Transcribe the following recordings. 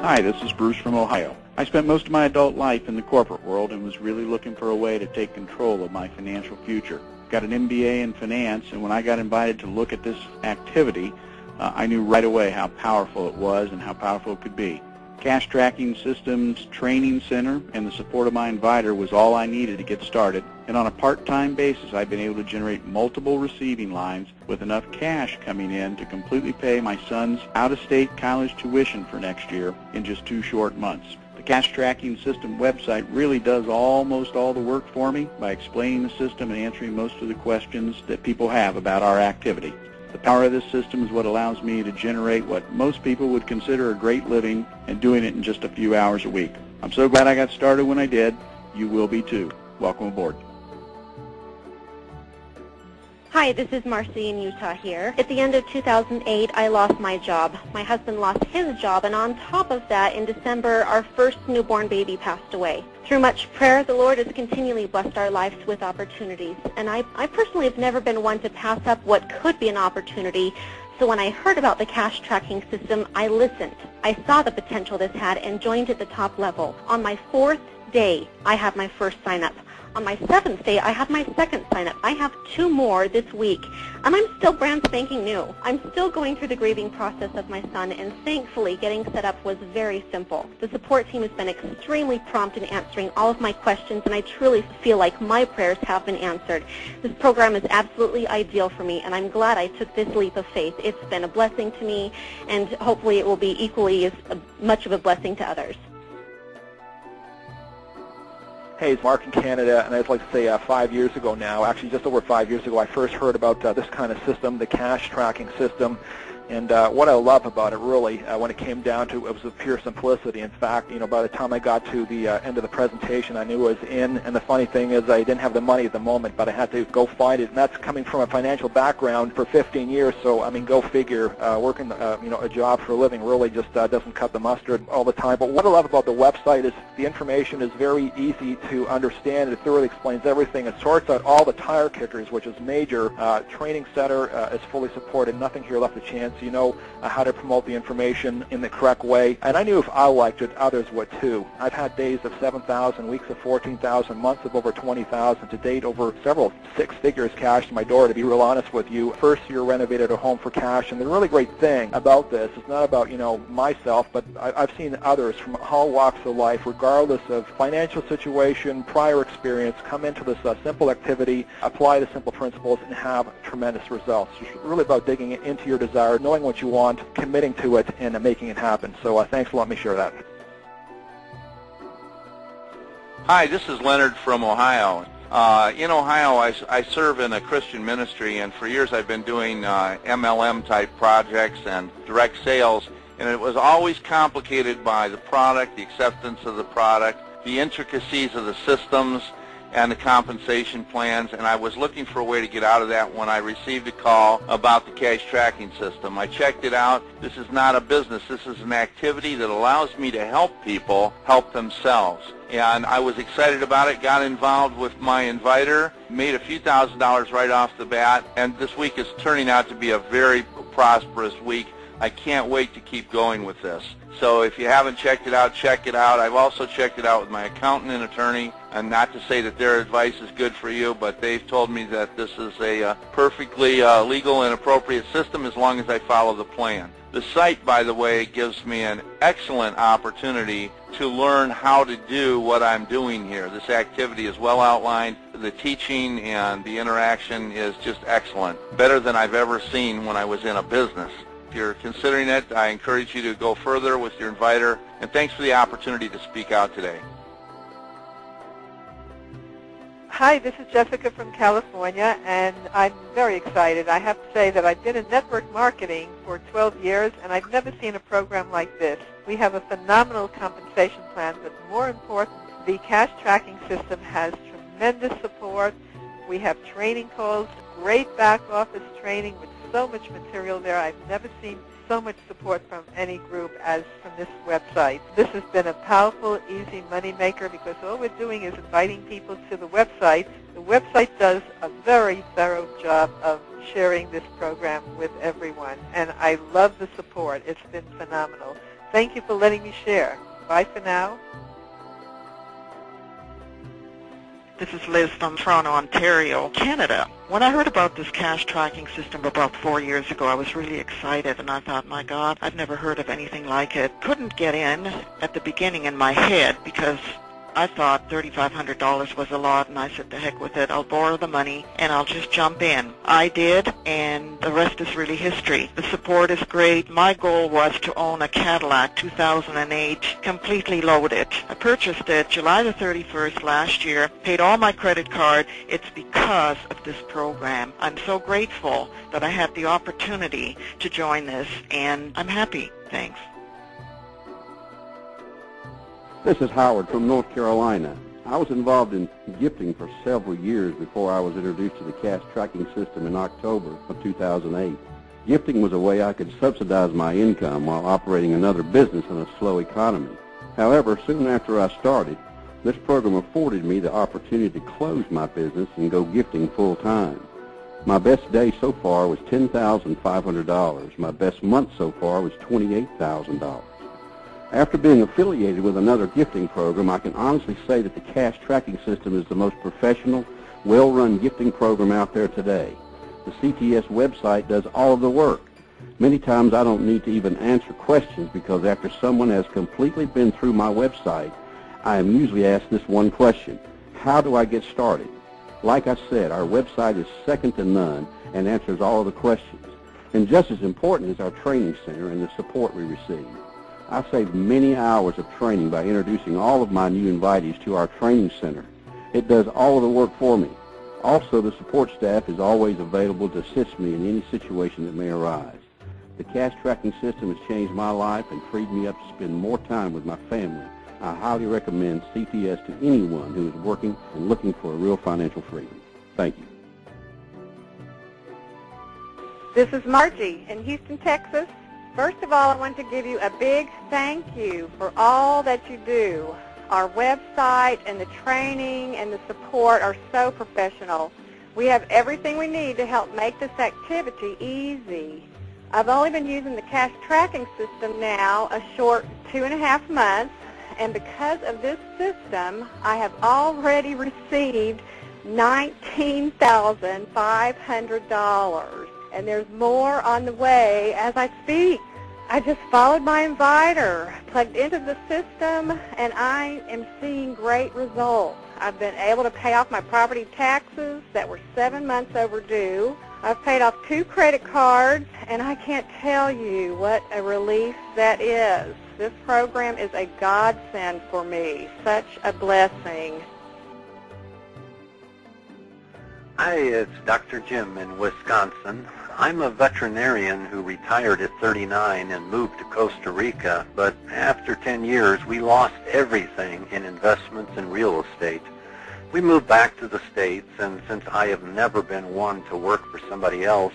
Hi, this is Bruce from Ohio. I spent most of my adult life in the corporate world and was really looking for a way to take control of my financial future. Got an MBA in finance, and when I got invited to look at this activity, I knew right away how powerful it was and how powerful it could be. Cash Tracking Systems Training Center and the support of my inviter was all I needed to get started, and on a part-time basis I've been able to generate multiple receiving lines with enough cash coming in to completely pay my son's out-of-state college tuition for next year in just 2 short months. The Cash Tracking System website really does almost all the work for me by explaining the system and answering most of the questions that people have about our activity. The power of this system is what allows me to generate what most people would consider a great living and doing it in just a few hours a week. I'm so glad I got started when I did. You will be too. Welcome aboard. Hi, this is Marci in Utah here. At the end of 2008, I lost my job. My husband lost his job, and on top of that, in December, our first newborn baby passed away. Through much prayer, the Lord has continually blessed our lives with opportunities, and I personally have never been one to pass up what could be an opportunity. So when I heard about the cash tracking system, I listened. I saw the potential this had and joined at the top level. On my 4th day, I had my first sign-up. On my 7th day, I had my second sign-up. I have 2 more this week, and I'm still brand spanking new. I'm still going through the grieving process of my son, and thankfully, getting set up was very simple. The support team has been extremely prompt in answering all of my questions, and I truly feel like my prayers have been answered. This program is absolutely ideal for me, and I'm glad I took this leap of faith. It's been a blessing to me, and hopefully it will be equally as much of a blessing to others. Hey, it's Mark in Canada, and I'd like to say 5 years ago now, actually just over 5 years ago, I first heard about this kind of system, the cash tracking system. And what I love about it really, when it came down to it was the pure simplicity. In fact, by the time I got to the end of the presentation, I knew I was in. And the funny thing is I didn't have the money at the moment, but I had to go find it. And that's coming from a financial background for 15 years. So, I mean, go figure, working, a job for a living really just doesn't cut the mustard all the time. But what I love about the website is the information is very easy to understand. It thoroughly explains everything. It sorts out all the tire kickers, which is major. Training center is fully supported. Nothing here left to chance. You know how to promote the information in the correct way. And I knew if I liked it, others would too. I've had days of 7,000, weeks of 14,000, months of over 20,000, to date over several 6 figures cash to my door, to be real honest with you. First year renovated a home for cash, and the really great thing about this is not about, myself, but I've seen others from all walks of life, regardless of financial situation, prior experience, come into this simple activity, apply the simple principles, and have tremendous results. It's really about digging into your desire, knowing what you want, committing to it, and making it happen. So thanks for letting me share that. Hi, this is Leonard from Ohio. In Ohio, I serve in a Christian ministry, and for years I've been doing MLM-type projects and direct sales, and it was always complicated by the product, the acceptance of the product, the intricacies of the systems, and the compensation plans, and I was looking for a way to get out of that when I received a call about the cash tracking system. I checked it out. This is not a business. This is an activity that allows me to help people help themselves. And I was excited about it, got involved with my inviter, made a few $1,000s right off the bat, and this week is turning out to be a very prosperous week. I can't wait to keep going with this. So if you haven't checked it out, check it out. I've also checked it out with my accountant and attorney, and not to say that their advice is good for you, but they've told me that this is a perfectly legal and appropriate system as long as I follow the plan. The site, by the way, gives me an excellent opportunity to learn how to do what I'm doing here. This activity is well outlined. The teaching and the interaction is just excellent, better than I've ever seen when I was in a business. If you're considering it, I encourage you to go further with your inviter, and thanks for the opportunity to speak out today. Hi, this is Jessica from California, and I'm very excited. I have to say that I've been in network marketing for 12 years, and I've never seen a program like this. We have a phenomenal compensation plan, but more important, the cash tracking system has tremendous support. We have training calls, great back office training with so much material there. I've never seen so much support from any group as from this website. This has been a powerful, easy moneymaker because all we're doing is inviting people to the website. The website does a very thorough job of sharing this program with everyone, and I love the support. It's been phenomenal. Thank you for letting me share. Bye for now. This is Liz from Toronto, Ontario, Canada. When I heard about this cash tracking system about 4 years ago, I was really excited, and I thought, my God, I've never heard of anything like it. Couldn't get in at the beginning in my head because I thought $3,500 was a lot, and I said, the heck with it. I'll borrow the money, and I'll just jump in. I did, and the rest is really history. The support is great. My goal was to own a Cadillac 2008, completely loaded. I purchased it July the 31st last year, paid all my credit card. It's because of this program. I'm so grateful that I had the opportunity to join this, and I'm happy. Thanks. This is Howard from North Carolina. I was involved in gifting for several years before I was introduced to the cash tracking system in October of 2008. Gifting was a way I could subsidize my income while operating another business in a slow economy. However, soon after I started, this program afforded me the opportunity to close my business and go gifting full time. My best day so far was $10,500. My best month so far was $28,000. After being affiliated with another gifting program, I can honestly say that the cash tracking system is the most professional, well-run gifting program out there today. The CTS website does all of the work. Many times I don't need to even answer questions because after someone has completely been through my website, I am usually asked this one question: how do I get started? Like I said, our website is second to none and answers all of the questions. And just as important is our training center and the support we receive. I saved many hours of training by introducing all of my new invitees to our training center. It does all of the work for me. Also, the support staff is always available to assist me in any situation that may arise. The cash tracking system has changed my life and freed me up to spend more time with my family. I highly recommend CTS to anyone who is working and looking for a real financial freedom. Thank you. This is Margie in Houston, Texas. First of all, I want to give you a big thank you for all that you do. Our website and the training and the support are so professional. We have everything we need to help make this activity easy. I've only been using the cash tracking system now a short 2.5 months, and because of this system, I have already received $19,500. And there's more on the way as I speak. I just followed my inviter, plugged into the system, and I am seeing great results. I've been able to pay off my property taxes that were 7 months overdue. I've paid off 2 credit cards, and I can't tell you what a relief that is. This program is a godsend for me, such a blessing. Hi, it's Dr. Jim in Wisconsin. I'm a veterinarian who retired at 39 and moved to Costa Rica, but after 10 years we lost everything in investments and real estate. We moved back to the States, and since I have never been one to work for somebody else,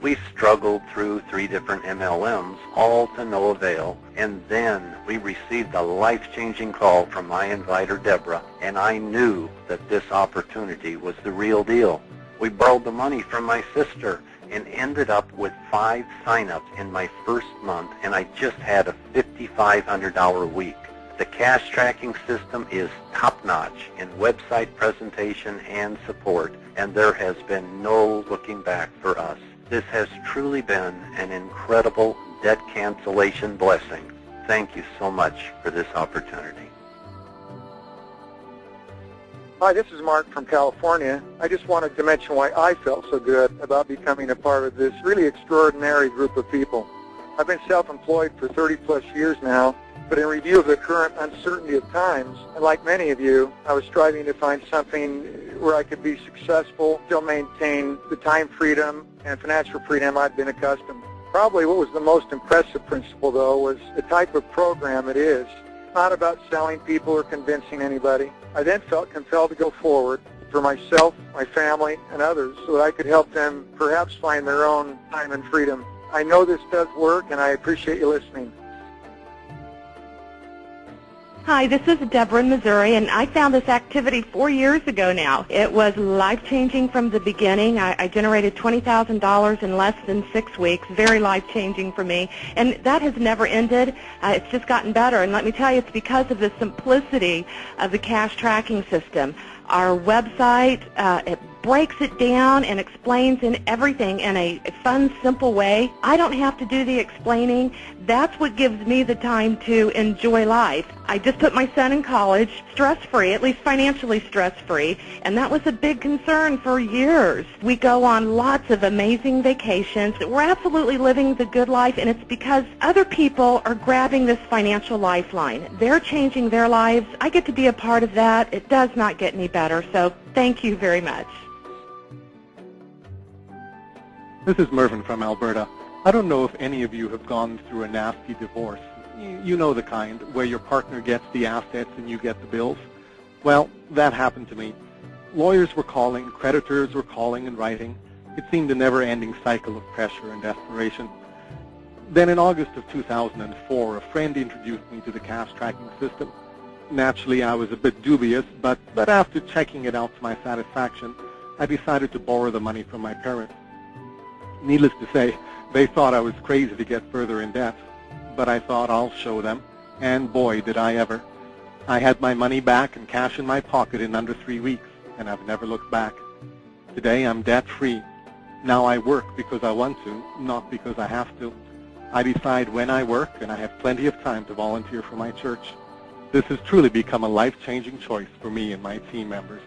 we struggled through 3 different MLMs, all to no avail, and then we received a life-changing call from my inviter, Debra, and I knew that this opportunity was the real deal. We borrowed the money from my sister and ended up with 5 sign-ups in my first month, and I just had a $5,500 week. The cash tracking system is top-notch in website presentation and support, and there has been no looking back for us. This has truly been an incredible debt cancellation blessing. Thank you so much for this opportunity. Hi, this is Mark from California. I just wanted to mention why I felt so good about becoming a part of this really extraordinary group of people. I've been self-employed for 30-plus years now, but in review of the current uncertainty of times, and like many of you, I was striving to find something where I could be successful, still maintain the time freedom and financial freedom I'd been accustomed. Probably what was the most impressive principle, though, was the type of program it is. It's not about selling people or convincing anybody. I then felt compelled to go forward for myself, my family, and others so that I could help them perhaps find their own time and freedom. I know this does work, and I appreciate you listening. Hi, this is Debra in Missouri, and I found this activity 4 years ago now. It was life-changing from the beginning. I generated $20,000 in less than 6 weeks, very life-changing for me, and that has never ended. It's just gotten better, and let me tell you, it's because of the simplicity of the cash tracking system. Our website, it breaks it down and explains everything in a fun, simple way. I don't have to do the explaining. That's what gives me the time to enjoy life. I just put my son in college, stress-free, at least financially stress-free, and that was a big concern for years. We go on lots of amazing vacations. We're absolutely living the good life, and it's because other people are grabbing this financial lifeline. They're changing their lives. I get to be a part of that. It does not get any better, so thank you very much. This is Mervyn from Alberta. I don't know if any of you have gone through a nasty divorce. You know the kind, where your partner gets the assets and you get the bills. Well, that happened to me. Lawyers were calling, creditors were calling and writing. It seemed a never-ending cycle of pressure and desperation. Then in August of 2004, a friend introduced me to the cash tracking system. Naturally, I was a bit dubious, but after checking it out to my satisfaction, I decided to borrow the money from my parents. Needless to say, they thought I was crazy to get further in debt, but I thought I'll show them, and boy, did I ever. I had my money back and cash in my pocket in under 3 weeks, and I've never looked back. Today, I'm debt-free. Now I work because I want to, not because I have to. I decide when I work, and I have plenty of time to volunteer for my church. This has truly become a life-changing choice for me and my team members.